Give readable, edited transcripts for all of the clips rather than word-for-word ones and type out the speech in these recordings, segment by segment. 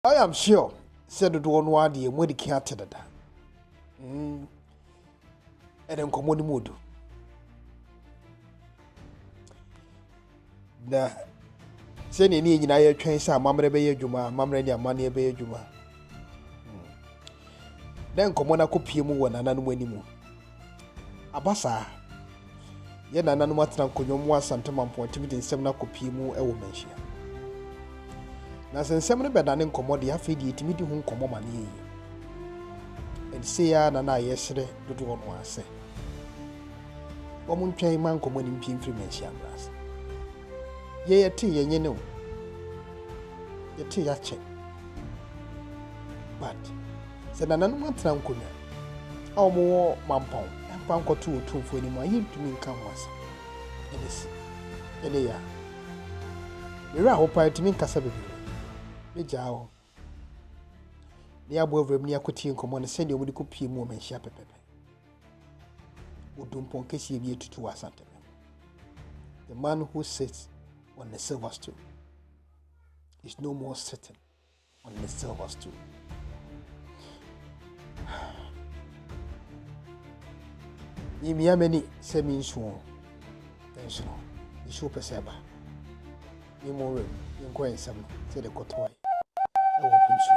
I am sure, said the one word the way the cat to that. And then come on the mood. Na send any in I train some mamma be juma, mamma money be juma. Then come on a copy mu one and another. Abasa. Yet another matter could you want Asante Mampong Manhene in seminar copy mu a woman. Na sen semne bedane nkomo de afi de etimi di hu nkomo mane yi en se ya na yesre dodo no ase wo mun twɛn man nkomo ni mpim firi Manhyia bras ye yete ye nye no yete ya che but se na nanu matran nkonya a wo mampɔn empa nkoto otumfo ni mu ayi ntumi nka ho ase elesi ele ya mira hopa etimi nkasa bebi Mijao. Near Bovem near Cotin common send you with copy more Manhyia pepepe. Udumpon Kesi be to Asante. The man who sits on the silver stool is no more sitting on the silver stool. Yimia many semi sworn. Tension. The show perseba. You more room, you go in some, said the cotoy. I will punch you.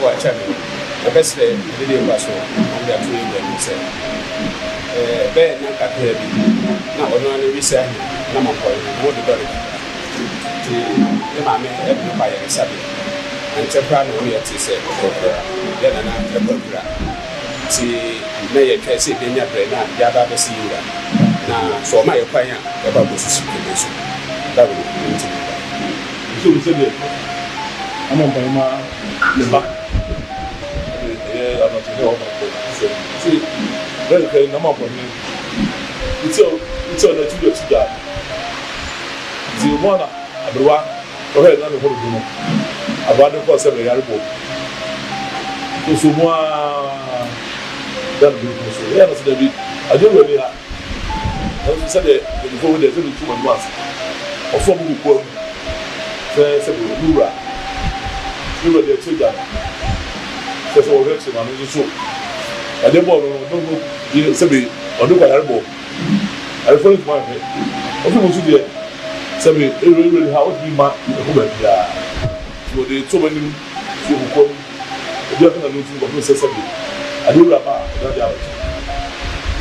watch me. The best video was so we are doing them say. Bẹ́ẹ̀ ní kakra bi na ọ̀nà ni resign na mo kọ́ mo de dọ́rẹ̀ ti ne maame ẹ̀bùn pa yẹn sábẹ ntẹ́pra na wọ́n yẹ ti sẹ́ ọ̀kọ́ra yẹn nana ẹ̀kọ́ kura ti na yẹ twẹ́ sẹ́ ebi ní abẹ́rẹ́ na yẹ aba bẹ́ sí yíra na sọ ọma yẹ kwan yẹn ẹ bá bọ́ sisi kele so dábò ní ti mi bá. Nso mi sẹ́bi ọmọ mpanyinma ne ba ẹ anọtí ní ọmọ mpanyinma bẹ́ẹ̀ kẹ́ na ọmọ mpanyinma ìtí ọ̀nà ẹ̀tí ìdọ̀tí dà ti mọ́ na àbẹ̀wá ọ̀hẹ́ ẹ̀ náà ní ọ̀hún ọ̀dùnú àbúrò adé kọ́ ọ̀sẹ̀ bẹ̀rẹ̀ yàrá bọ̀ oṣù mọ́ dáná bí kò so ẹ̀ ẹ̀ náà sì dẹ̀bi àdéhùn ẹ̀mí ha ẹ̀ ẹ̀ sẹ́ dẹ̀ ẹ̀dùnkọ́ wọ́n dẹ̀ ẹ̀ ẹ̀ túmọ̀ ní wàásù ọ̀fọ̀ mu kò kọ́ ẹ̀ sẹ́ bẹ̀rẹ̀ lúwura dẹ̀ ẹ̀tí ìjà sẹ́sẹ́ wọ́n fẹ́ ṣe màá ní so ẹ̀dẹ́ bọ́ọ̀lù ọ̀dọ́ yìí sẹ́bi ọ̀dọ́ kọ̀ yàrá bọ̀ àyẹ̀fọ́ ní tùmọ̀ àfẹ́ ọ̀fẹ́ mu tún diẹ sẹ́bi ewúrẹ́ ha ó ti ma ẹ̀kọ́ bẹ̀rẹ̀ bíà wọ́n de tó bẹ́ẹ̀ ní fi òkú kọ́ ẹ̀dí ọ̀fẹ́ náà ló tún kọ́ fún sẹ́bi àdéhùrà bá ọ̀dọ́ di àwọn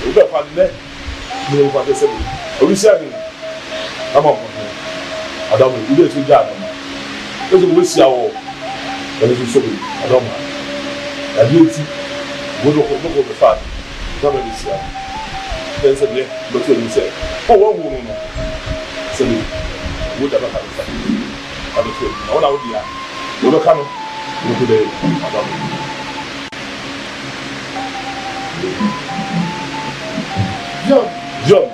ẹ̀kọ́ bẹ́ẹ̀ fa nẹ́ ní ẹ̀kọ́ àti sẹ́bi oríṣi àhìn ama ọ̀pọ̀ adamu ilé ètò ìjà àná ẹ̀sọ́ wọ́n si àwọ̀ ẹ̀rọ tó sọ̀rọ̀ adamu àdé etí gbọ́dọ̀ kọ́ bẹ̀ fa náà lè si àwọ̀ ẹ̀ ń sẹ́bi lọ́tọ̀ ẹ̀mí sẹ́ ọ̀ wọ́n wù nù sẹ́bi wọ́n dàbà kàlẹ́ fà àdótó ẹ̀mí àwọn àwọn di ya wọ́n bẹ̀ kánú wọ́n tó dẹ̀ adamu. John. John.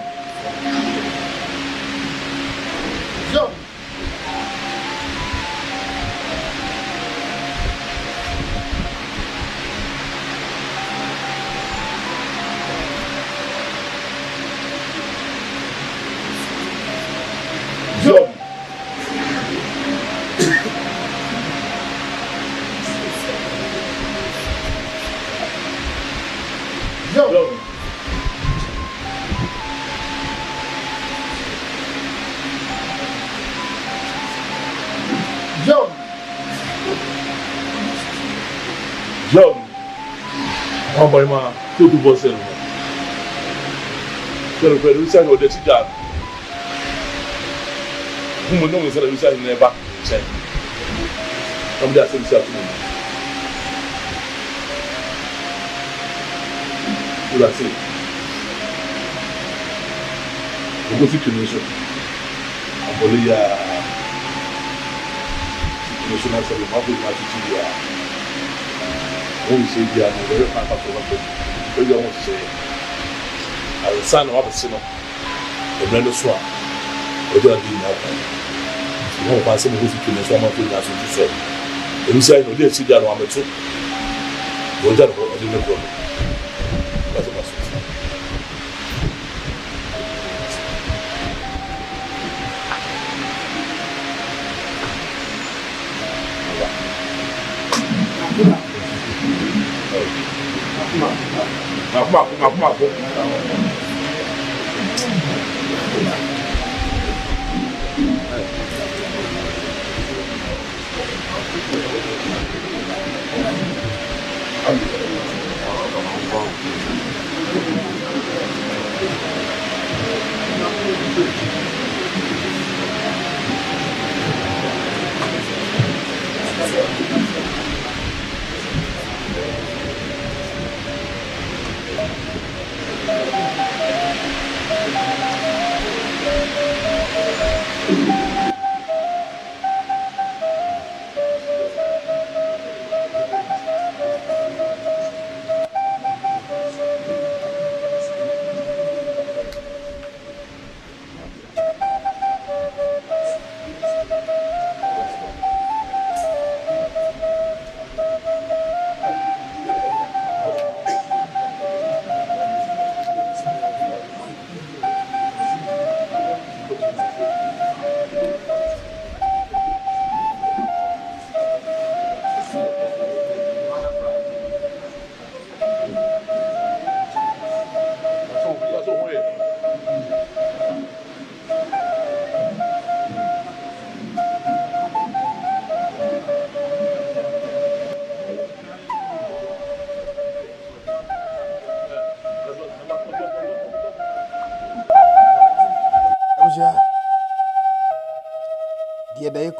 John, wọ́n bọ̀ ẹ́ máa tó tó bọ́ sẹ́nu náà. Sẹ́nu pẹ̀lú sẹ́nu ọ̀dẹ̀ tí jà fún mi náà sẹ́nu sẹ́nu ní ẹ̀bá kyẹ́n. Wọ́n bí àṣẹ ìṣe àtúnmọ̀ mi. Wúlò àṣẹ. Ògbó sí kìnìún sọ. Àbọ̀lé yà kìnìún sọ náà sẹ́nu máa bọ̀ ìmọ̀ àtúntì yà. Wọ́n ṣe bí àwọn ọ̀rẹ́ kan àpapọ̀ wọn pẹ̀lú lórí àwọn òṣìṣẹ́ àrùnsá náà wà bẹ̀sẹ̀ náà ẹ̀mìrẹ́ ló sọ à ọjọ́ àdé ìyá ọ̀pá ìwọ̀n ọ̀pá sẹ́mi ó fi kí ní sọ ọmọ tó ní aṣọ ojú sọ èmi sí àyìn òde èsì dànù àmẹ́tó ìwọ̀n jáde ọdún mẹ́kọ̀ọ́ lọ láti bá sọ sí. Mafu.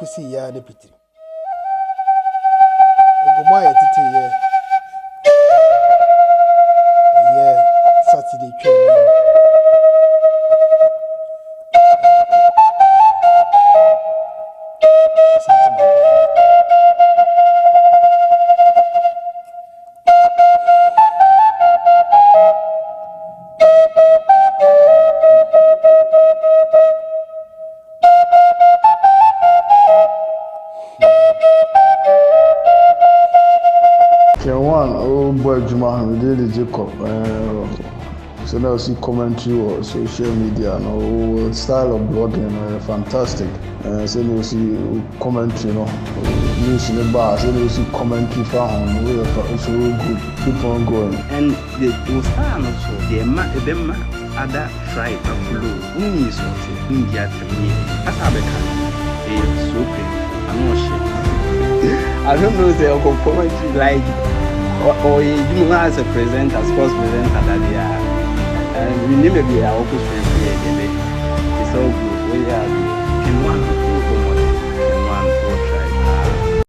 kusi ya ne pitiri ogomo ya tete ye Saturday training K1 boy Juma we did the Jacob so now see commentary or social media no style of blogging fantastic so you see commentary news in the bar so you see commentary from so good keep on going and the style also the them other fry buffalo is also India to me as Abeka it's so painful I'm not sure I don't know the commentary like or you as a presenter, sports presenter that they are, and we never be our opposite again. It's all good. We are K1 and one